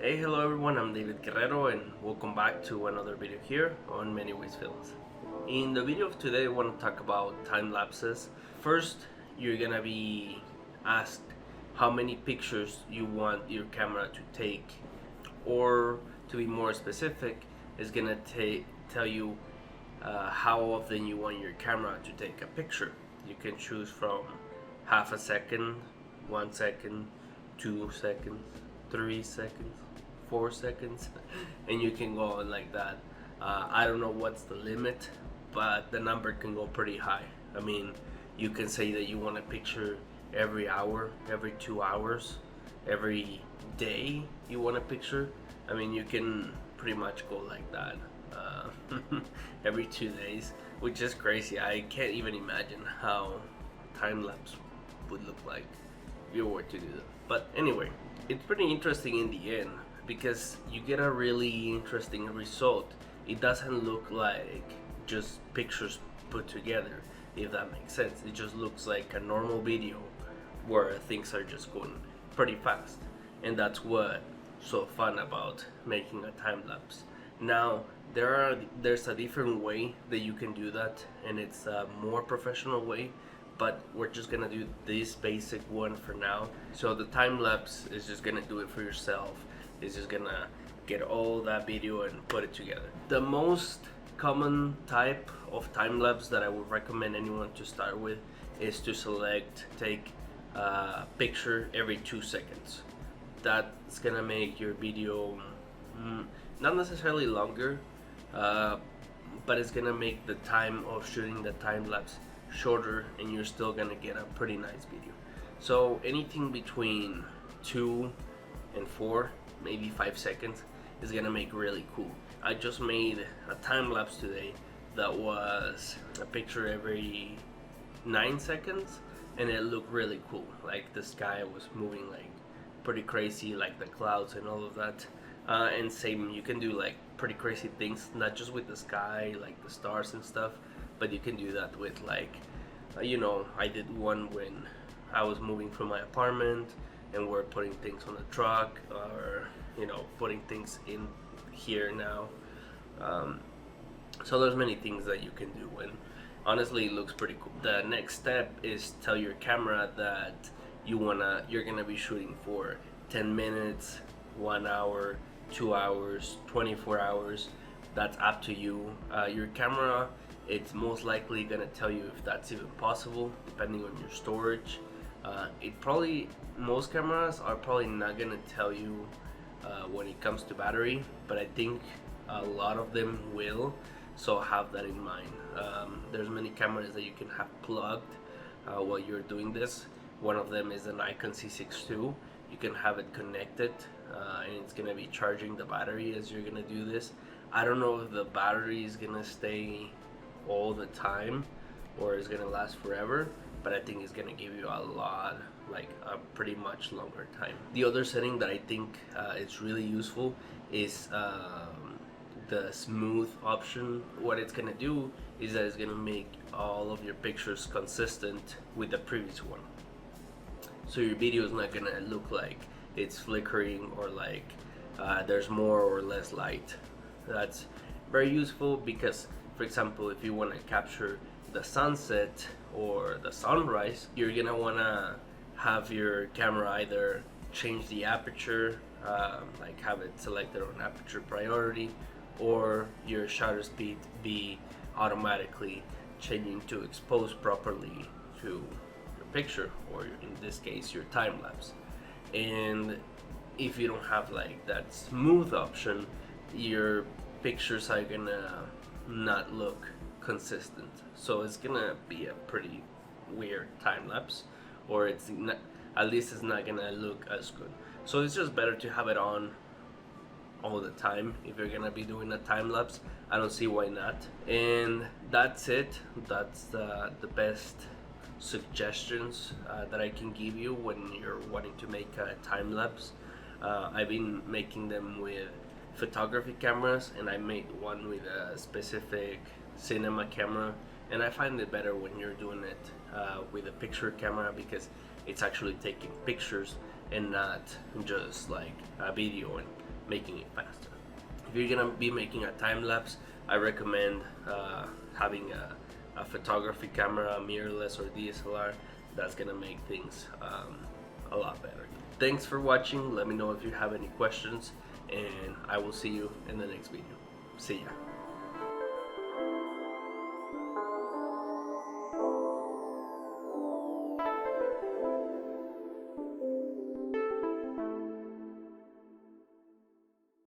Hey, hello everyone, I'm David Guerrero and welcome back to another video here on Many Ways Films. In the video of today I want to talk about time lapses. First, you're gonna be asked how many pictures you want your camera to take, or to be more specific, it's gonna tell you how often you want your camera to take a picture. You can choose from half a second, 1 second, 2 seconds, 3 seconds, 4 seconds, and you can go on like that. I don't know what's the limit, but the number can go pretty high. I mean, you can say that you want a picture every hour, every 2 hours, every day you want a picture. I mean, you can pretty much go like that every 2 days, which is crazy. I can't even imagine how time lapse would look like if you were to do that. But anyway, it's pretty interesting in the end because you get a really interesting result. It doesn't look like just pictures put together, if that makes sense. It just looks like a normal video where things are just going pretty fast, and that's what's so fun about making a time lapse. Now there's a different way that you can do that, and it's a more professional way, but we're just gonna do this basic one for now. So the time lapse is just gonna do it for yourself. It's just gonna get all that video and put it together. The most common type of time lapse that I would recommend anyone to start with is to take a picture every 2 seconds. That's gonna make your video not necessarily longer, but it's gonna make the time of shooting the time lapse shorter, and you're still gonna get a pretty nice video. So anything between 2 and 4, maybe 5 seconds is gonna make really cool. I just made a time lapse today that was a picture every 9 seconds, and it looked really cool. Like the sky was moving like pretty crazy, like the clouds and all of that. And same, you can do like pretty crazy things, not just with the sky, like the stars and stuff, but you can do that with like, I did one when I was moving from my apartment and we're putting things on a truck, or putting things in here now. So there's many things that you can do, and honestly it looks pretty cool. The next step is tell your camera that you're gonna be shooting for 10 minutes, 1 hour, 2 hours, 24 hours. That's up to you. Your camera, it's most likely gonna tell you if that's even possible, depending on your storage. Most cameras are probably not gonna tell you when it comes to battery, but I think a lot of them will, so have that in mind. There's many cameras that you can have plugged while you're doing this. One of them is the Nikon Z6 II. You can have it connected, and it's gonna be charging the battery as you're gonna do this. I don't know if the battery is gonna stay all the time or it's gonna last forever, but I think it's gonna give you a pretty much longer time. The other setting that I think is really useful is the smooth option. What it's gonna do is that it's gonna make all of your pictures consistent with the previous one. So your video is not gonna look like it's flickering or like there's more or less light. That's very useful because, for example, if you want to capture the sunset or the sunrise, you're gonna wanna have your camera either change the aperture, like have it selected on aperture priority, or your shutter speed be automatically changing to expose properly to your picture, or in this case your time lapse. And if you don't have like that smooth option, your pictures are gonna not look consistent, so it's gonna be a pretty weird time lapse, or at least it's not gonna look as good. So it's just better to have it on all the time if you're gonna be doing a time lapse. I don't see why not. And that's it. That's the best suggestions that I can give you when you're wanting to make a time lapse. I've been making them with photography cameras, and I made one with a specific cinema camera, and I find it better when you're doing it with a picture camera, because it's actually taking pictures and not just like a video. And making it faster. If you're gonna be making a time lapse, I recommend having a photography camera, mirrorless or DSLR. That's gonna make things a lot better. Thanks for watching. Let me know if you have any questions, and I will see you in the next video. See ya.